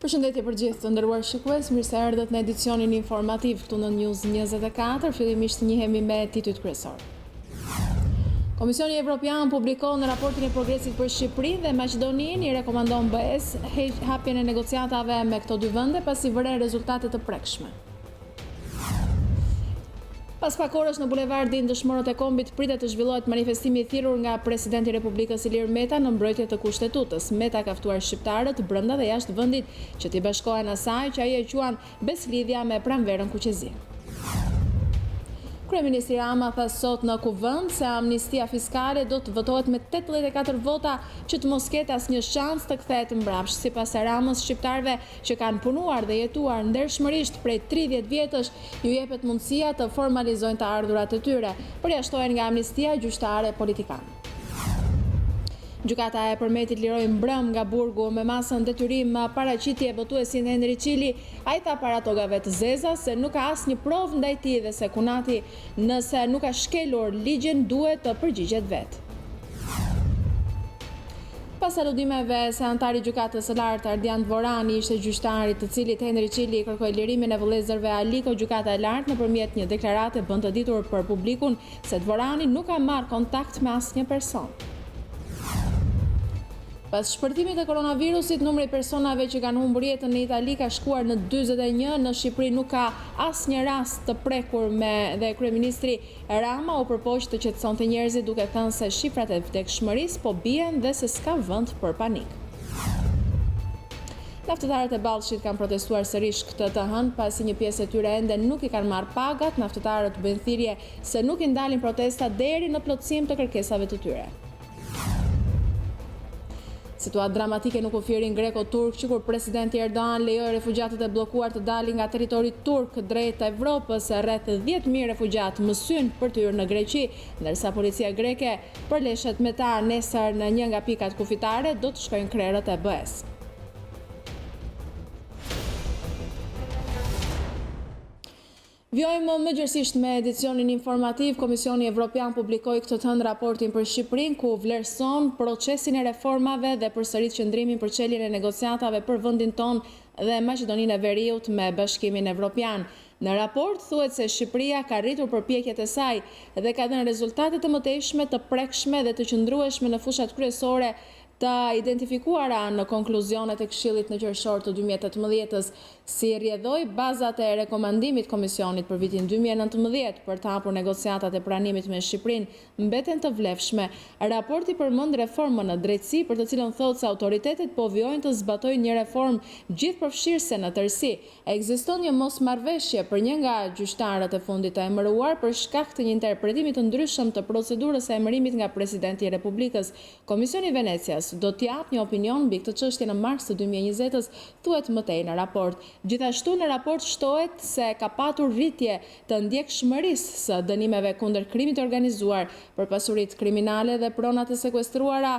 Përshëndetje për gjithë të nderuar shikues, mirë se erdhët në edicionin informativ këtu në News24, fillimisht njihemi me titujt kryesor. Komisioni Evropian publikon në raportin e progresit për Shqipërinë dhe Maqedoninë, i rekomandon BE-s hapjen e negociatave me këto dy vende pasi vëre rezultate të prekshme. Pas pak orësh në bulevardin Dëshmorët e Kombit pritet të zhvillohet manifestimi i thirrur nga presidenti i Republikës Ilir Meta në mbrojtje të kushtetutës. Meta ka ftuar shqiptarët brenda dhe jashtë vendit që t'i bashkohen asaj që ai e quan beslidhja me pranverën kuqezi. Kryeministri Rama tha sot në Kuvend se amnistia fiskale do të votohet me 84 vota që të mos ketë asnjë shans të kthehet mbrapsht. Sipas Ramës, shqiptarëve që kanë punuar dhe jetuar ndershmërisht prej 30 vjetësh ju jepet mundësia të formalizojnë të ardhurat e tyre, përjashtohen nga amnistia gjyqtare politikanë. Gjykata e Përmetit liroi mbrëm nga burgu me masën detyrim paraqitje botuesin Henri Çili. Ai tha para togave të zeza se nuk ka asnjë provë ndaj tij dhe se Kunati, nëse nuk ka shkelur ligjin, duhet të përgjigjet vetë. Pas aludimeve se antari i gjykatës së lartë Ardian Dvorani ishte gjyqtari të cilit Henri Çili kërkoi lirimin e vëllezërve Aliko, gjykata e lartë nëpërmjet një deklarate bën të ditur për publikun se Dvorani nuk ka marrë kontakt me asnjë person. Pas shpërtimit të koronavirusit, numri i personave që kanë humbur jetën në Itali ka shkuar në 41. Në Shqipëri nuk ka asnjë rast të prekur dhe kryeministri Rama u përpoq të qetësonte njerëzit duke thënë se shifrat e vdekshmërisë po bien dhe se s'ka vend për panik. Naftëtarët e Ballshit kanë protestuar sërish këtë të hënë pasi një pjesë e tyre ende nuk i kanë marrë pagat. Naftëtarët bëjnë thirrje se nuk i ndalin protestat deri në plotësim të kërkesave të tyre. Situatë dramatike nuk u firin greko-turk që kur presidenti Erdogan lejoi refugjatët e bllokuar të dalin nga territori turk drejt Evropës, rreth 10.000 refugjatë mësyn për të hyrë në Greqi, ndërsa policia greke përleshet me ta nesër në një nga pikat kufitare do të shkojnë krerët e BE-s. Vjojmë më gjërësisht me edicionin informativ. Komisioni Evropian publikoi këtë të hënë raportin për Shqipërinë, ku vlerëson procesin e reformave dhe përsërit qëndrimin për çeljen e negociatave për vendin ton dhe Maqedoninë e Veriut me Bashkimin Evropian. Në raport thuhet se Shqipëria ka rritur përpjekjet e saj dhe ka dhënë rezultate të mëtejshme, të prekshme dhe të qëndrueshme në fushat kryesore të identifikuara në konkluzionet e Këshillit në qershor të 2018-s, si rrjedhoi bazat e rekomandimit Komisionit për vitin 2019 për të hapur negociatat e pranimit me Shqipërinë mbeten të vlefshme. Raporti përmend reformën në drejtësi, për të cilën thotë se autoritetet po vijojnë të zbatojnë një reformë gjithëpërfshirëse në tërësi. Ekziston një mosmarrveshje për një nga gjyqtarët e fundit të emëruar për shkak të një interpretimi të ndryshëm të procedurës së emërimit nga presidenti i Republikës. Komisioni i Venecias do të japë një opinion mbi këtë çështje në mars të 2020-s, thuhet mëtej në raport. Gjithashtu në raport shtohet se ka patur rritje të ndjekshmërisë së dënimeve kundër krimit të organizuar për pasuritë kriminale dhe pronat e sekuestruara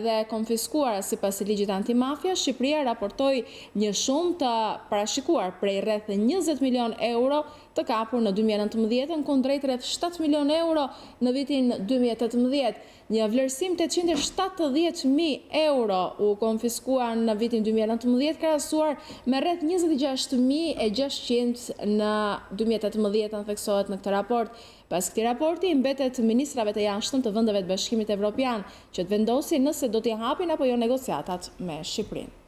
dhe konfiskuara sipas ligjit antimafia. Shqipëria raportoi një shumë të parashikuar prej rreth 20 milion euro të kapur në 2019 kundrejt rreth 7 milion euro në vitin 2018. Një vlerësim 870.000 euro u konfiskuar në vitin 2019, krahasuar me rreth 26.600 në 2018, theksohet në këtë raport. Pas këtij raporti mbetet ministrave të jashtëm të vendeve të Bashkimit Evropian që të vendosin nëse do t'i hapin apo jo negociatat me Shqipërinë.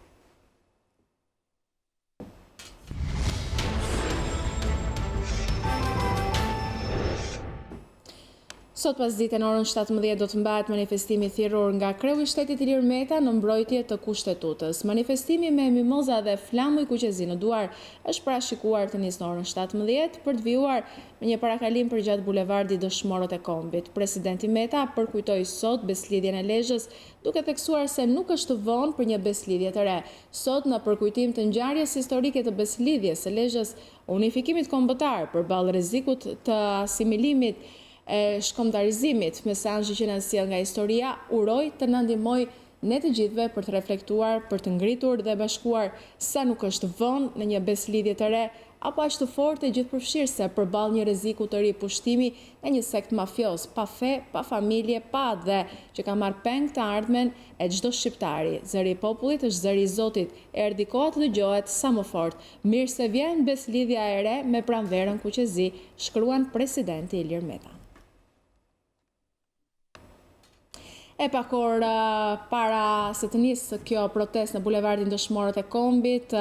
Sot pas dite në orën 17 do të mbahet manifestimi thirrur nga kreu i shtetit Ilir Meta në mbrojtje të kushtetutës. Manifestimi me mimoza dhe flamuj kuqezi në duar është parashikuar të nisë në orën 17 për të vijuar me një parakalim përgjatë bulevardit Dëshmorët e Kombit. Presidenti Meta përkujtoi sot beslidhjen e Lezhës, duke theksuar se nuk është vonë për një beslidhje të re. Sot në përkujtim të ngjarjes historike të beslidhjes së Lezhës, unifikimit kombëtar përballë rrezikut të asimilimit e shkombëtarizimit, mesazhi që na sjell nga historia uroj të na ndihmoj ne të gjithëve për të reflektuar, për të ngritur dhe bashkuar sa nuk është vonë në një beslidhje të re apo ashtu forte gjithëpërfshirëse përballë një rreziku të ri pushtimi në një sekt mafios, pa fe, pa familje, pa dhe që ka marrë peng të ardhmen e çdo shqiptari. Zëri i popullit është zëri i Zotit, erdhi koha të dëgjohet sa më fort. Mirë se vjen beslidhja e re me pranverën kuqezi, shkruan presidenti Ilir Meta. E pak orë para se të nisë kjo protestë në bulevardin Dëshmorët e Kombit,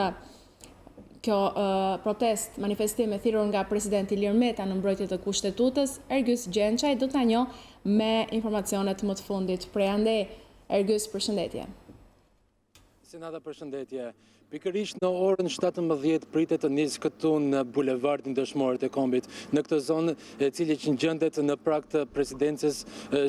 kjo protest, manifestim e thirrur nga presidenti Ilir Meta në mbrojtje të kushtetues, Ergjys Gjençaj do ta njoh me informacionet më të fundit. Prej ande, Ergjys, përshëndetje. Senata, përshëndetje. Pikërisht në orën 17 pritet të nisë këtu në bulevardin Dëshmorët e Kombit, në këtë zonë e cili që gjendet në prag të presidencës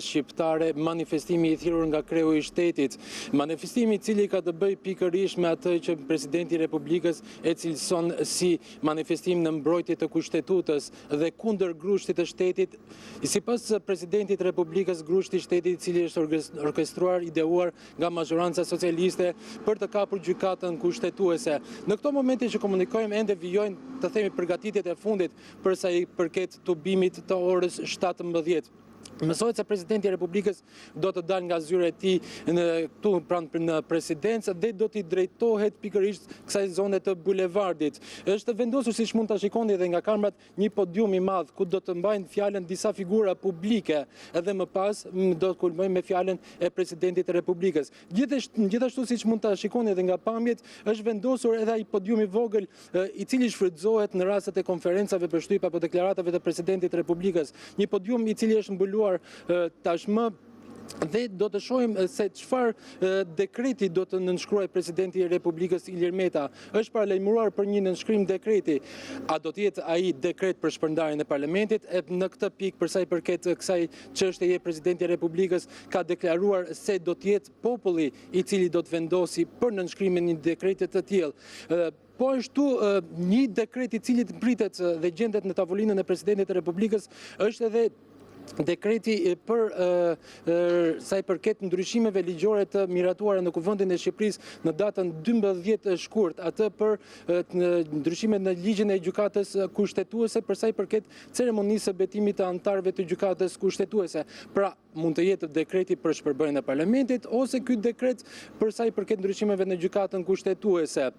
shqiptare, manifestimi i thirrur nga kreu i shtetit. Manifestimi i cili ka të bëjë pikërisht me atë që presidenti i Republikës e cilëson si manifestim në mbrojtje të kushtetutës dhe kundër grushtit të shtetit. Sipas presidentit të Republikës, grushti i shtetit i cili është orkestruar, ideuar nga majoranca socialiste për të kapur gjykatën kushtetuese. Në këto momente që komunikojmë ende vijojnë të themi përgatitjet e fundit për sa i përket tubimit të orës 17. Mësohet se presidenti i Republikës do të dalë nga zyra e tij këtu pranë në presidencë dhe do t'i drejtohet pikërisht kësaj zone të bulevardit. Është vendosur, siç mund ta shikoni edhe nga kamerat, një podium i madh ku do të mbajnë fjalën disa figura publike edhe më pas do të kulmojmë me fjalën e presidentit të Republikës. Gjithashtu siç mund ta shikoni edhe nga pamjet, është vendosur edhe ai podium i vogël i cili shfrytëzohet në rastet e konferencave përshtyp apo deklaratave të presidentit të Republikës. Një podium i cili është mbuluar tashmë dhe do të shohim se çfarë dekreti do të nënshkruaj presidenti i Republikës Ilir Meta. Është paralajmëruar për një nënshkrim dekreti. A do të jetë ai dekret për shpërndarjen e parlamentit? Në këtë pikë, për sa i përket kësaj çështjeje, presidenti i Republikës ka deklaruar se do të jetë populli i cili do të vendosi për nënshkrimin e një dekreti të tillë. Po ashtu një dekret i cili pritet dhe gjendet në tavolinën e presidentit të Republikës është edhe dekreti për sa i përket ndryshimeve ligjore të miratuara në Kuvendin e Shqipërisë në datën 12 shkurt, atë për ndryshime në ligjin e gjykatës kushtetuese për sa i përket ceremonisë së betimit të anëtarëve të gjykatës kushtetuese. Pra, mund të jetë dekreti për shpërbërjen e parlamentit ose ky dekret për sa i përket ndryshimeve në gjykatën kushtetuese.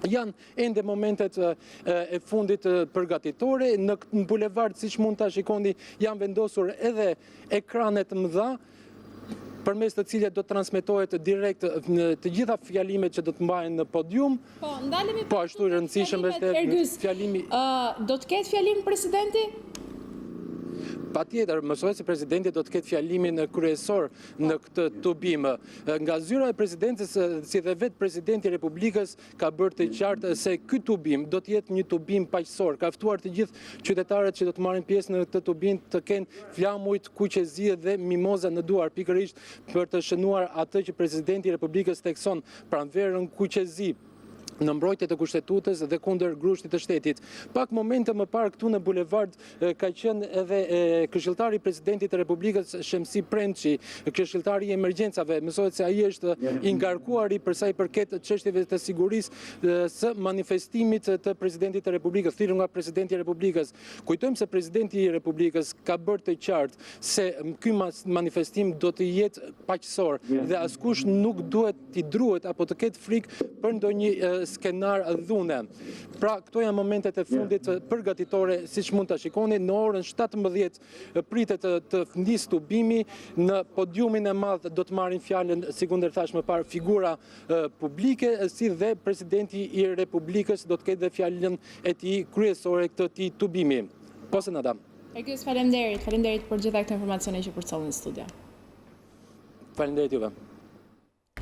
Janë ende momentet e fundit përgatitore. Në bulevard, siç mund ta shikoni, janë vendosur edhe ekranet mëdha përmes të cilat do të transmetohet direkt të gjitha fjalimet që do të mbahen në podium. Po, ndalemi po ashtu i rëndësishëm është fjalimi. Do të ketë fjalim presidenti? Patjetër, mësohet se presidenti do të ketë fjalimin kryesor në këtë tubim. Nga zyra e presidencës, si dhe vetë presidenti i Republikës ka bërë të qartë se ky tubim do të jetë një tubim paqësor. Ka ftuar të gjithë qytetarët që do të marrin pjesë në këtë tubim të kenë flamujt, kuqezi dhe mimoza në duar, pikërisht për të shënuar atë që presidenti i Republikës thekson, pranverën kuqezi në mbrojtje të kushtetutës dhe kundër grushtit të shtetit. Pak momente më parë këtu në bulevard ka qenë edhe këshilltari i presidentit të Republikës Shemsi Premçi, këshilltari i emergjencave. Mësohet se ai është i ngarkuari për sa i përket çështjeve të sigurisë së manifestimit të presidentit të Republikës, thirrur nga presidenti i Republikës. Kujtojmë se presidenti i Republikës ka bërë të qartë se ky manifestim do të jetë paqësor dhe askush nuk duhet t'i druhet apo të ketë frikë për ndonjë skenar dhune. Pra, këto janë momentet e fundit përgatitore, siç mund ta shikoni, në orën 17 pritet të nisë tubimi. Në podiumin e madh do të marrin fjalën, sikur thash më parë, figura publike, si dhe presidenti i Republikës do të ketë dhe fjalën e tij kryesore këtë tij tubimi. Po Senata. Ergjys, faleminderit për gjitha këto informacione që përcollën në studio. Faleminderit juve.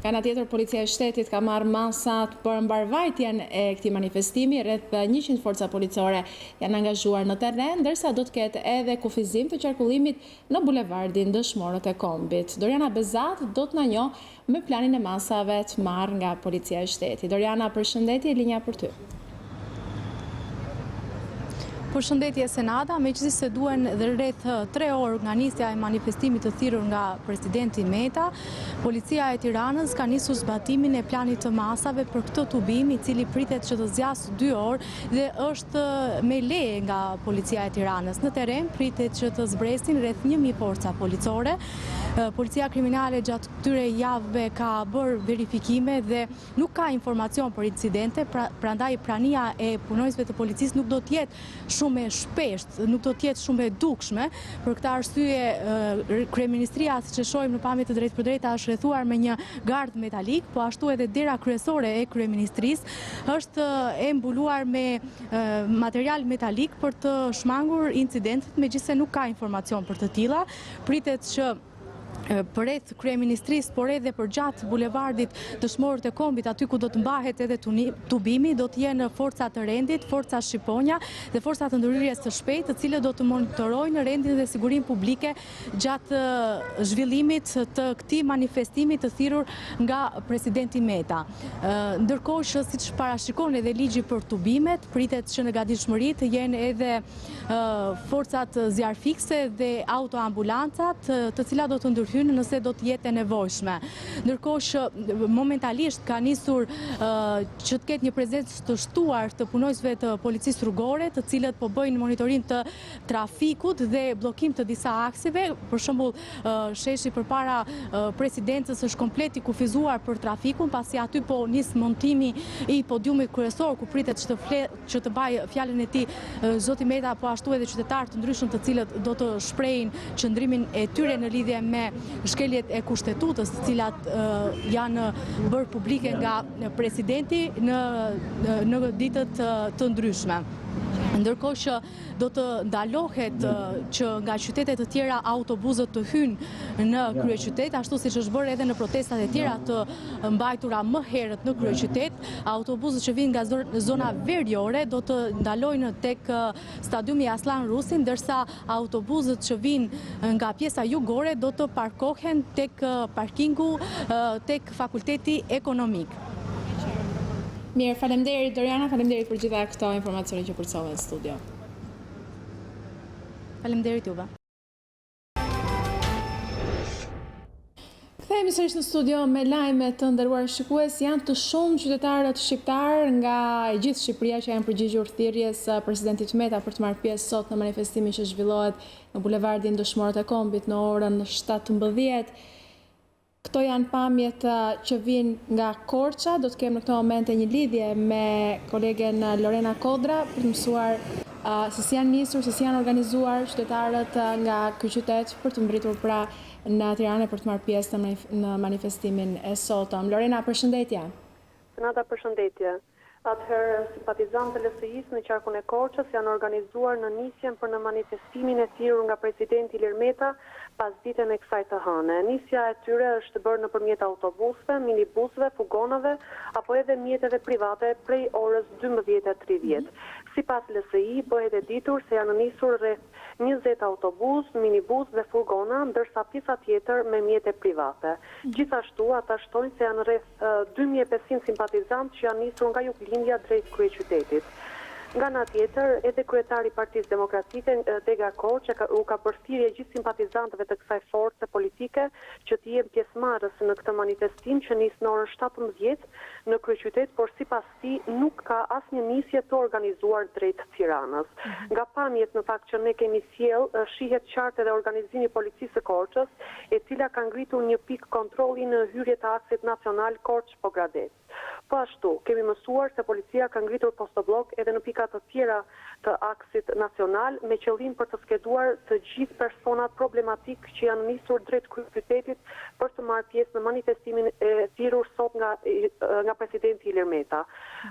Ana tjetër, policia e shtetit ka marrë masat për mbarvajtjen e këtij manifestimi. Rreth 100 forca policore janë angazhuar në terren, ndërsa do të ketë edhe kufizim të qarkullimit në bulevardin Dëshmorët e Kombit. Doriana Bezat do të na njoh me planin e masave të marrë nga policia e shtetit. Doriana, përshëndetje, linja për ty. Përshëndetje Senata, megjithëse se duen dhe rreth 3 orë nga nisja e manifestimit të thirrur nga presidenti Meta, policia e Tiranës ka nisur zbatimin e planit të masave për këtë tubim, i cili pritet që të zgjasë 2 orë dhe është me leje nga policia e Tiranës. Në terren pritet që të zbresin rreth 1000 forca policore. Policia kriminale gjatë këtyre javëve ka bërë verifikime dhe nuk ka informacion për incidente, prandaj prania e punojësve të policisë nuk do të jetë shumë e shpesht, nuk do të jetë shumë e dukshme. Për këtë arsye, kryeministria, siç e shohim në pamje të drejtpërdrejta, është rrethuar me një gardë metalik, po ashtu edhe dera kryesore e kryeministrisë është e mbuluar me material metalik për të shmangur incidentet, megjithëse nuk ka informacion për të tilla. Pritet që përreth kryeministrisë, por edhe përgjatë bulevardit Dëshmorët e Kombit, aty ku do të mbahet edhe tubimi, do të jenë forca të rendit, forca shqiponja dhe forca të ndërhyrjes së shpejtë, të cilët do të monitorojnë rendin dhe sigurinë publike gjatë zhvillimit të këtij manifestimi të thirrur nga presidenti Meta. Ndërkohë që siç parashikon edhe ligji për tubimet, pritet që në gatishmëri të jenë edhe forcat zjarfikse dhe autoambulancat, të cilat do të ndërhyjnë nëse do të jetë e nevojshme. Ndërkohë që momentalisht ka nisur që të ketë një prezencë të shtuar të punojësve të policisë rrugore, të cilët po bëjnë monitorim të trafikut dhe bllokim të disa akseve. Për shembull, sheshi përpara presidencës është komplet i kufizuar për trafikun, pasi aty po nis montimi i podiumit kryesor, ku pritet që të bajë fjalën e tij zoti Meta, po ashtu edhe qytetarë të ndryshëm të cilët do të shprehin qëndrimin e tyre në lidhje me shkeljet e kushtetutës, të cilat janë bërë publike nga presidenti në ditët të ndryshme. Ndërkohë që do të ndalohet që nga qytetet të tjera autobusët të hyjnë në kryeqytet, ashtu siç është bërë edhe në protestat e tjera të mbajtura më herët në kryeqytet, autobusët që vinë nga zona veriore do të ndalojnë tek stadiumi Aslan Rusi, ndërsa autobusët që vinë nga pjesa jugore do të parkohen tek parkingu tek Fakulteti Ekonomik. Mirë, faleminderit Doriana, faleminderit për gjitha këto informacione që përcove në studio. Faleminderit juve. Kthehemi sërish në studio me lajme të nderuar shikues. Janë të shumë qytetarët shqiptar nga e gjithë Shqipëria që janë përgjigjur thirrjes presidentit Meta për të marrë pjesë sot në manifestimin që zhvillohet në bulevardin Dëshmorët e Kombit në orën 17. Këto janë pamjet që vinë nga Korça. Do të kemë në këto momente një lidhje me kolegen Lorena Kodra për të mësuar se si janë nisur, se si janë organizuar qytetarët nga ky qytet për të mbërritur pra në Tiranë për të marrë pjesë në manifestimin e sotëm. Lorena, përshëndetje. Senata, përshëndetje. Atëherë, simpatizantë të LSI-s në qarkun e Korçës janë organizuar në nisjen për në manifestimin e thirrur nga presidenti Ilir Meta pas ditën e kësaj të hëne. Nisja e tyre është bërë nëpërmjet autobusëve, minibusëve, fugonave apo edhe mjeteve private prej orës 12:30. Sipas LSI, bëhet e ditur se janë nisur rreth 20 autobus, minibus dhe furgona, ndërsa pjesa tjetër me mjete private. Gjithashtu, ata shtojnë se janë rreth 2500 simpatizantë që janë nisur nga Juglindja drejt kryeqytetit. Nga ana tjetër, edhe kryetari i Partisë Demokratike Dega Korçë u ka bërë thirrje gjithë simpatizantëve të kësaj force politike që të jenë pjesëmarrës në këtë manifestim që nis në orën 17 në kryeqytet, por sipas tij nuk ka asnjë nisje të organizuar drejt Tiranës. Nga pamjet në fakt që ne kemi sjell, shihet qartë edhe organizimi i policisë së Korçës, e cila ka ngritur një pikë kontrolli në hyrje të aksit nacional Korçë-Pogradec. Po ashtu, kemi mësuar se policia ka ngritur postoblok edhe në pika të tjera të aksit nacional me qëllim për të skeduar të gjithë personat problematik që janë nisur drejt kryeqytetit për të marrë pjesë në manifestimin e thirrur sot nga presidenti Ilir Meta.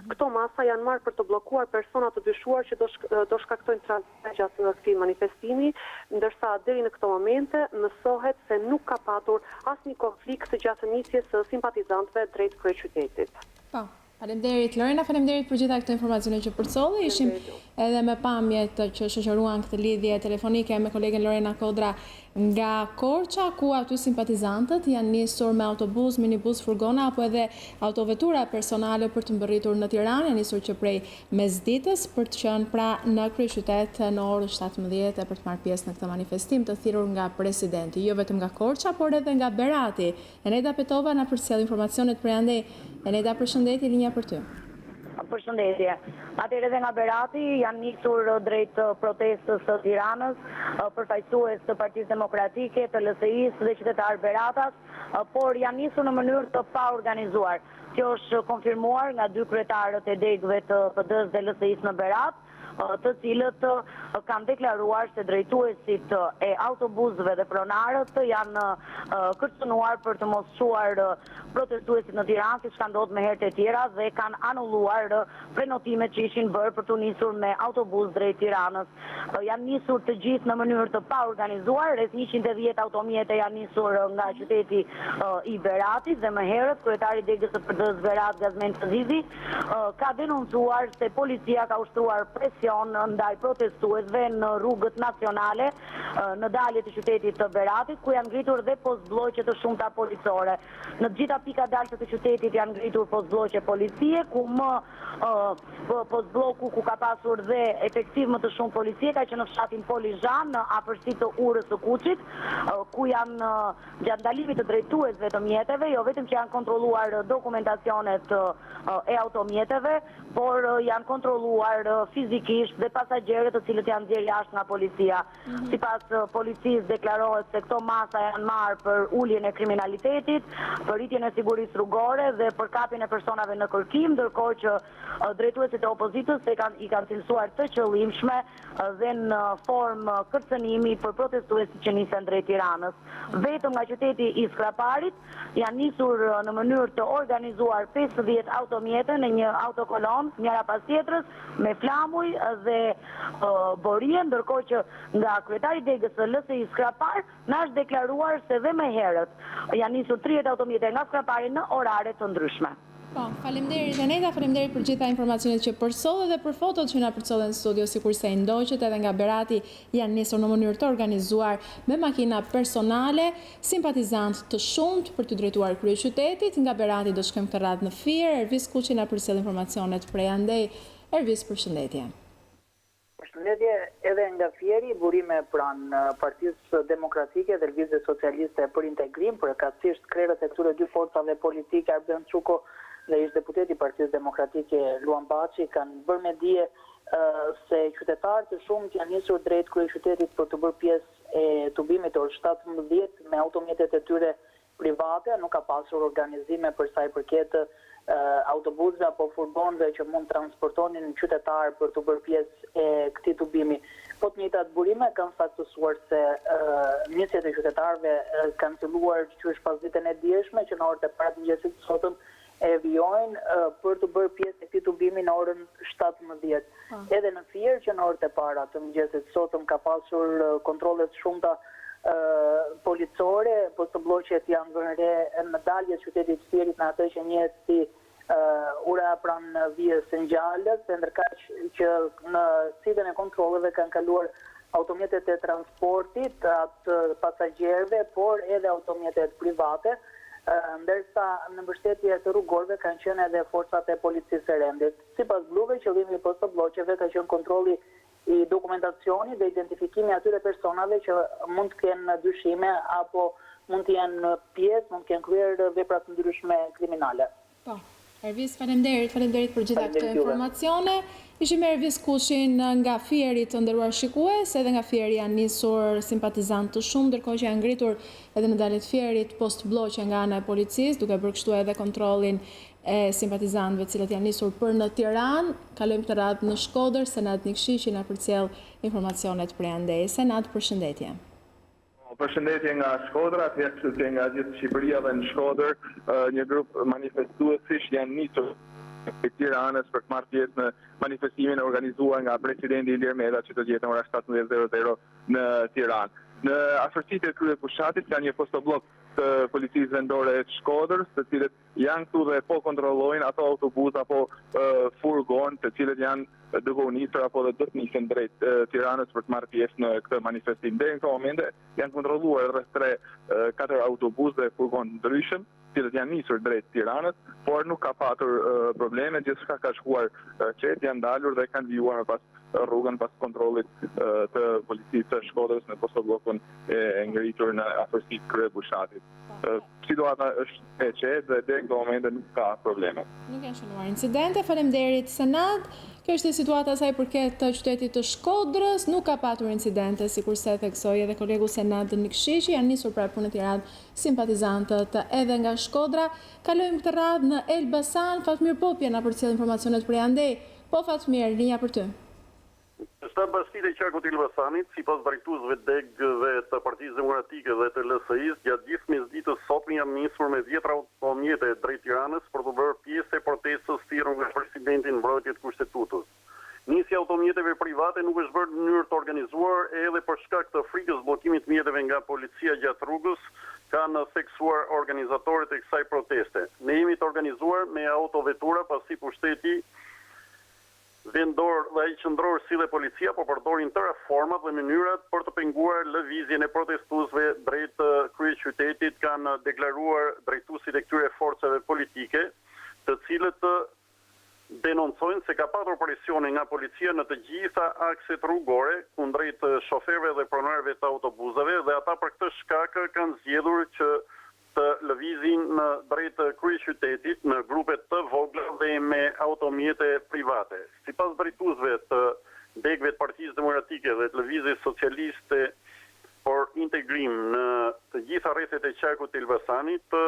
Këto masa janë marrë për të bllokuar persona të dyshuar që do shkaktojnë tranzite gjatë këtij manifestimi, ndërsa deri në këto momente mësohet se nuk ka patur asnjë konflikt gjatë nisjes së simpatizantëve drejt kryeqytetit. Po. Faleminderit Lorena, faleminderit për gjitha këto informacione që përcolli. Ishim edhe me pamjet që shoqëruan këtë lidhje telefonike me kolegen Lorena Kodra nga Korça, ku aty simpatizantët janë nisur me autobus, minibus, furgona apo edhe autovetura personale për të mbërritur në Tiranë, janë nisur që prej mesditës për të qenë pra në kryeqytet në orën 17 për të marrë pjesë në këtë manifestim të thirrur nga presidenti, jo vetëm nga Korça, por edhe nga Berati. Eneda Petova na përcjell informacionet për ande. Eneda, përshëndetje, linja për ty. Përshëndetje. Atëherë edhe nga Berati janë nisur drejt protestës së Tiranës, përfaqësues të Partisë Demokratike, të LSI-s dhe qytetar Beratas, por janë nisur në mënyrë të paorganizuar. Kjo është konfirmuar nga dy kryetarët e degëve të PD-s dhe LSI-s në Berat, të cilët kanë deklaruar se drejtuesit e autobusëve dhe pronarët janë kërcënuar për të mos çuar protestuesit në Tiranë, siç ka ndodhur me herët e tjera, dhe kanë anulluar prenotimet që ishin bërë për të nisur me autobus drejt Tiranës. Janë nisur të gjithë në mënyrë të paorganizuar, rreth 110 automjete janë nisur nga qyteti i Beratit dhe më herët kryetari i degës së PD-s Berat, Gazmen Tazizi, ka denoncuar se policia ka ushtruar presion ndaj protestuesve në rrugët nacionale në dalje të qytetit të Beratit, ku janë ngritur dhe postbllokje të shumta policore. Në të gjitha pikat dalse të qytetit janë ngritur postbllokje policie, ku më postbloku ku ka pasur dhe efektiv më të shumë policie ka qenë në fshatin Polizhan në afërsitë të urës së Kuçit, ku janë gjatë ndalimit të drejtuesve të mjeteve, jo vetëm që janë kontrolluar dokumentacionet e automjeteve, por janë kontrolluar fizikisht dhe pasagjerët të cilët janë nxjerrë jashtë nga policia. Sipas policisë deklarohet se këto masa janë marrë për uljen e kriminalitetit, për rritjen e sigurisë rrugore dhe për kapjen e personave në kërkim, ndërkohë që drejtuesit e opozitës i kanë cilësuar të qëllimshme dhe në formë kërcënimi për protestuesit që nisen drejt Tiranës. Vetëm nga qyteti i Skraparit janë nisur në mënyrë të organizuar 50 automjete në një autokolon, njëra pas tjetrës, me flamuj dhe borie, ndërkohë që nga kryetari i degës së LSI Skrapar na është deklaruar se dhe më herët janë nisur 30 automjete nga Skrapari në orare të ndryshme. Po, faleminderit Eneda, faleminderit për gjitha informacionet që përsollë dhe për fotot që na përsollen në studio, sikurse i ndoqët edhe nga Berati janë nisur në mënyrë të organizuar me makina personale, simpatizantë të shumtë për të drejtuar kryeqytetit. Nga Berati do shkojmë këtë radhë në Fier. Ervis Kuçi na përcjell informacionet prej andej. Ervis, përshëndetje. Përshëndetje, edhe nga Fieri, burime pranë Partisë Demokratike dhe Lëvizjes Socialiste për Integrim, përkatësisht krerët e këtyre dy forcave politike, Arben Çuko dhe ish deputeti i Partisë Demokratike Luan Baçi, kanë bërë me dije se qytetarë të shumtë janë nisur drejt kryeqytetit për të bërë pjesë e tubimit orë 17 me automjetet e tyre private. Nuk ka pasur organizime për sa i përket autobusëve apo furgonëve që mund transportonin qytetarë për të bërë pjesë e këtij tubimi. Po të njëjtat burime kanë saktësuar se nisjet e qytetarëve kanë filluar qysh pas ditën e dieshme, që në orët e para të mëngjesit sotëm e vijojnë për të bërë pjesë e këtij tubimi në orën 17. Edhe në Fier, që në orët e para të mëngjesit sotëm ka pasur kontrolle të shumta policore, postbllokjet janë vënë re në dalje të qytetit të Fierit në atë që njihet si ura pranë vijës së Ngjalës, ndërkaq që në sitën e kontrolleve kanë kaluar automjetet e transportit, atë pasagjerëve, por edhe automjetet private, ndërsa në mbështetje të rrugorëve kanë qenë edhe forcat e policisë së rendit. Sipas bluve, qëllimi i postbllokjeve ka qenë kontrolli i dokumentacionit dhe identifikimi atyre personave që mund të kenë dyshime apo mund të jenë pjesë, mund të kenë kryer vepra të ndryshme kriminale. Po. Ervis, faleminderit për gjitha këto informacione. Ishim me Ervis Kuçin nga Fieri, të nderuar shikues, edhe nga Fieri janë nisur simpatizantë të shumë, ndërkohë që janë ngritur edhe në daljet Fierit postbllokje nga ana e policisë, duke bërë kështu edhe kontrollin e simpatizantëve të cilët janë nisur për në Tiranë. Kalojmë të radhë në Shkodër, Senat Nikshi që na përcjell informacionet prej andej. Senat, përshëndetje. Përshëndetje nga Shkodra, atëherë nga gjithë Shqipëria dhe në Shkodër, një grup manifestuesish janë nisur në Tiranës për të marrë pjesë në manifestimin organizuar nga presidenti Lajmeve që do të jetë në ora 17:00 në Tiranë. Në afërsitë e kryefushatit ka një postobllok të policisë vendore të Shkodrës, të cilët janë këtu dhe po kontrollojnë ato autobus apo furgon të cilët janë duke u nisur apo do të nisen drejt Tiranës për të marrë pjesë në këtë manifestim. Deri në këtë moment janë kontrolluar rreth 3-4 autobus dhe furgon ndryshëm, të cilët janë nisur drejt Tiranës, por nuk ka patur probleme, gjithçka ka shkuar qetë, janë dalur dhe kanë vijuar pas rrugën pas kontrollit të policisë të Shkodrës në postobllokun e ngritur në afërsitë të kryebushatit. Situata është e qetë dhe deri në këtë moment nuk ka probleme. Nuk janë shënuar incidente. Faleminderit Senat. Kjo është situata sa i përket të qytetit të Shkodrës, nuk ka patur incidente, sikurse theksoi edhe kolegu Senat Nikëshiqi, janë nisur pra punë të radhë simpatizantët edhe nga Shkodra. Kalojmë këtë radhë në Elbasan. Fatmir Popje na përcjell informacionet për andej. Po Fatmir, linja për ty. Shtab bashkitë e qarkut të Elbasanit, sipas drejtuesve degëve të Partisë Demokratike dhe të LSI-s, gjatë gjithë mesditës sotme janë nisur me 10 automjete drejt Tiranës për të bërë pjesë e protestës thirrur nga presidenti në mbrojtje të kushtetutës. Nisja automjeteve private nuk është bërë në mënyrë të organizuar edhe për shkak të frikës bllokimit të mjeteve nga policia gjatë rrugës, kanë theksuar organizatorët e kësaj proteste. Ne jemi të organizuar me autovetura pasi pushteti vendor dhe ai qendror si dhe policia po përdorin tëra format dhe mënyrat për të penguar lëvizjen e protestuesve drejt kryeqytetit, kanë deklaruar drejtuesit e këtyre forcave politike, të cilët denoncojnë se ka patur presione nga policia në të gjitha akset rrugore kundrejt shoferëve dhe pronarëve të autobusave dhe ata për këtë shkak kanë zgjedhur që të lëvizin në drejt kryeqytetit në grupe të vogla dhe me automjete private. Sipas drejtuesve të degëve të Partisë Demokratike dhe të Lëvizjes Socialiste për integrim në të gjitha rrethet e qarkut të Elbasanit,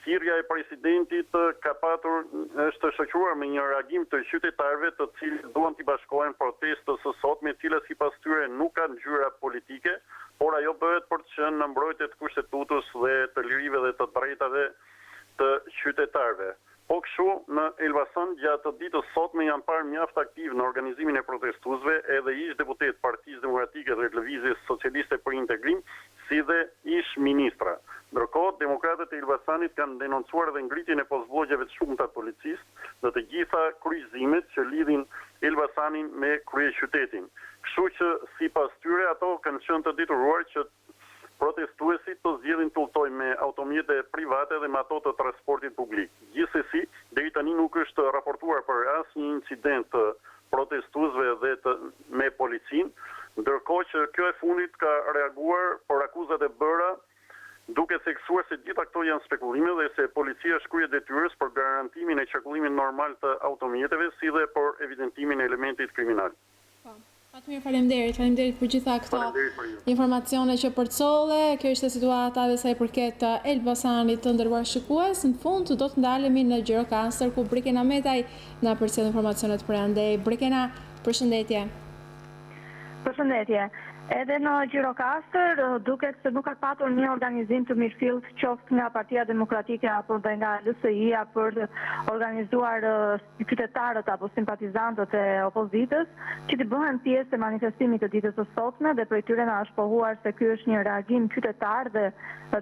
thirrja e presidentit ka patur është shoqëruar me një reagim të qytetarëve të cilët duan të bashkohen protestës së sotme, e cila sipas tyre nuk ka ngjyra politike, por ajo bëhet për të qenë në mbrojtje të kushtetutës dhe të lirive dhe të drejtave të qytetarëve. Po kështu, në Elbasan gjatë ditës sotme janë parë mjaft aktiv në organizimin e protestuesve edhe ish deputet Partisë Demokratike dhe Lëvizjes Socialiste për Integrim, si dhe ish ministra. Ndërkohë, demokratët e Elbasanit kanë denoncuar edhe ngritjen e postblogjeve të shumta të policisë dhe të gjitha kryqëzimet që lidhin Elbasanin me kryeqytetin. Kështu që sipas tyre ato kanë qenë të detyruar që protestuesit të zgjedhin të udhtojnë me automjete private dhe me ato të transportit publik. Gjithsesi, deri tani nuk është raportuar për asnjë incident protestuesve dhe me policinë, ndërkohë që kjo e fundit ka reaguar për akuzat e bëra duke theksuar se gjitha këto janë spekulime dhe se policia shkruaj detyrës për garantimin e qarkullimit normal të automjeteve si dhe për evidentimin e elementit kriminal. Fatmir, faleminderit për gjitha këto informacione që përcolle. Kjo ishte situata dhe sa i përket Elbasanit të nderuar shikues. Në fund do të ndalemi në Gjirokastër ku Brikena Metaj na përcjell informacionet për andej. Brikena, përshëndetje. Përshëndetje. Edhe në Gjirokastër duket se nuk ka patur një organizim të mirëfillt qoftë nga Partia Demokratike apo dhe nga LSI-a për organizuar qytetarët apo simpatizantët e opozitës që të bëhen pjesë e manifestimit të ditës së sotme dhe prej tyre na është pohuar se ky është një reagim qytetar dhe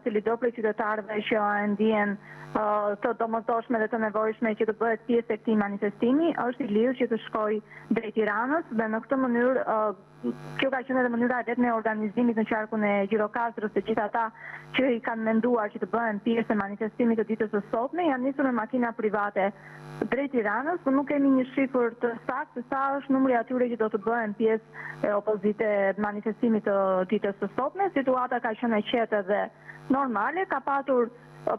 cili do prej qytetarëve që e ndjen të domosdoshme dhe të nevojshme që të bëhet pjesë e këtij manifestimi është i lirë që të shkojë drejt Tiranës dhe në këtë mënyrë kjo ka qenë edhe mënyra e vetme e organizimit në qarkun e Gjirokastrës të gjithë ata që i kanë menduar që të bëhen pjesë e manifestimit të ditës së sotme janë nisur me makina private drejt Tiranës, por nuk kemi një shifër të saktë se sa është numri atyre që do të bëhen pjesë e opozite manifestimit të ditës së sotme. Situata ka qenë e qetë dhe normale, ka patur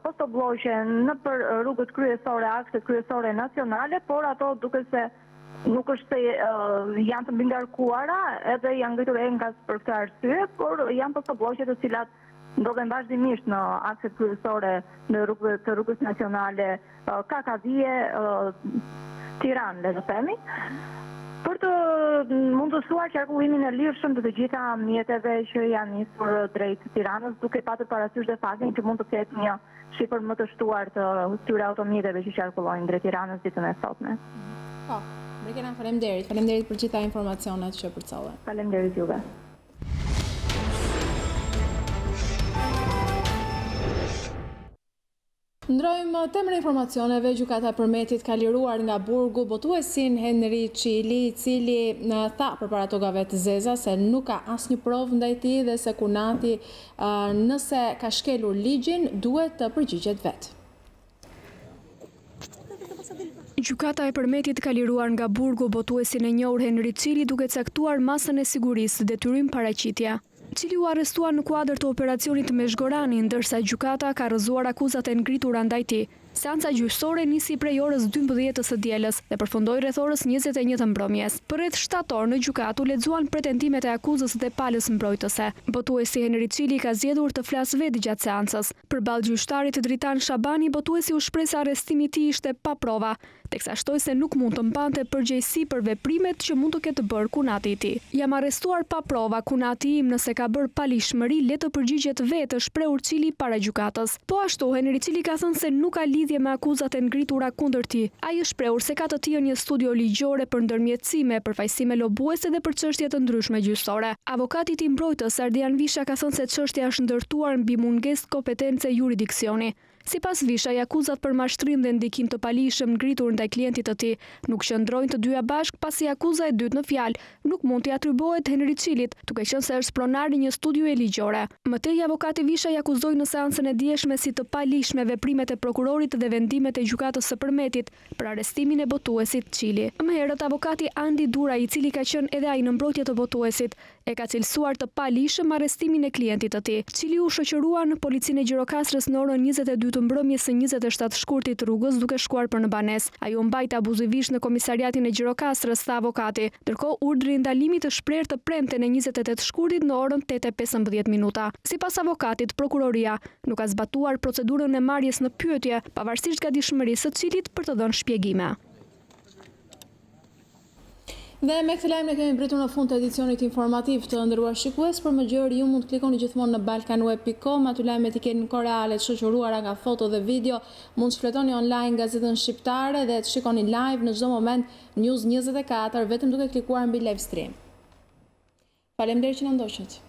postobllogje në për rrugët kryesore, akset kryesore nacionale, por ato duket se nuk është se janë të mbingarkuara, edhe janë ngritur enkas për këtë arsye, por janë postobllogje të cilat ndodhen vazhdimisht në akset kryesore në rrugës nacionale Kakavie, Tiranë, le të themi. Për të mundësuar qarkullimin e lirshëm të gjitha mjeteve që janë nisur drejt Tiranës, duke patur parasysh dhe faktin që mund të ketë një shifër më të shtuar të këtyre automjeteve që qarkullojnë drejt Tiranës ditën e sotme. Po, Brikena, faleminderit për gjitha informacionet që përcolle. Faleminderit juve. Ndrojmë temën e informacioneve. Gjykata e Përmetit ka liruar nga burgu botuesin Henry Çili, i cili tha përpara tokave të zeza se nuk ka asnjë provë ndaj tij dhe se Kunati, nëse ka shkelur ligjin, duhet të përgjigjet vetë. Gjykata e Përmetit ka liruar nga burgu botuesin e njohur Henry Çili duke caktuar masën e sigurisë, detyrim paraqitja. Cili u arrestua në kuadër të operacionit me Zhgorani, ndërsa gjykata ka rrëzuar akuzat e ngritura ndaj tij. Seanca gjyqësore nisi prej orës 12 së dielës dhe përfundoi rreth orës 21 të mbrëmjes. Për rreth 7 orë në gjykatë u lexuan pretendimet e akuzës dhe palës mbrojtëse. Botuesi Henry Çili ka zgjedhur të flasë vetë gjatë seancës. Përballë gjyqtarit Dritan Shabani, botuesi u shpreh se arrestimi i tij ishte pa prova, teksa shtoi se nuk mund të mbante përgjegjësi për veprimet që mund të ketë bërë Kunati i tij. Jam arrestuar pa prova, Kunati im nëse ka bërë palishmëri le të përgjigjet vetë, shprehur Çili para gjykatës. Po ashtu Henry Çili ka thënë se nuk ka lidhje me akuzat e ngritura kundër tij. Ai është shprehur se ka të tillë një studio ligjore për ndërmjetësime, përfaqësime lobuese dhe për çështje të ndryshme gjyqësore. Avokati i mbrojtës Ardian Visha ka thënë se çështja është ndërtuar mbi mungesë kompetence juridiksioni. Sipas Vishaj, akuzat për mashtrim dhe ndikim të palishëm ngritur ndaj klientit të tij nuk qëndrojnë të dyja bashkë, pasi akuza e dytë në fjalë nuk mund t'i atribuohet Henry Çilit, duke qenë se është pronar i një studiuje ligjore. Më tej, avokati Vishaj akuzoi në seancën e dieshme si të palishme veprimet e prokurorit dhe vendimet e gjykatës së Përmetit për arrestimin e botuesit Çili. Më herët avokati Andi Dura, i cili ka qenë edhe ai në mbrojtje të botuesit, e ka cilësuar të palishëm arrestimin e klientit të tij. Çili u shoqërua në policinë e Gjirokastrës në orën 22 të mbrëmjes së 27 shkurtit rrugës duke shkuar për në banesë. Ai u mbajt abuzivisht në komisariatin e Gjirokastrës, tha avokati, ndërkohë urdhri i ndalimit të shprehur të premten e 28 shkurtit në orën 8:15 minuta. Sipas avokatit, prokuroria nuk ka zbatuar procedurën e marrjes në pyetje, pavarësisht gatishmërisë së Çilit për të dhënë shpjegime. Dhe me këtë lajm ne kemi mbritur në fund të edicionit informativ të nderuar shikues. Për më gjërë ju mund të klikoni gjithmonë në balkanweb.com, aty lajmet i keni në kohë reale të shoqëruara nga foto dhe video. Mund të shfletoni online gazetën shqiptare dhe të shikoni live në çdo moment News 24 vetëm duke klikuar mbi live stream. Faleminderit që na ndoqët.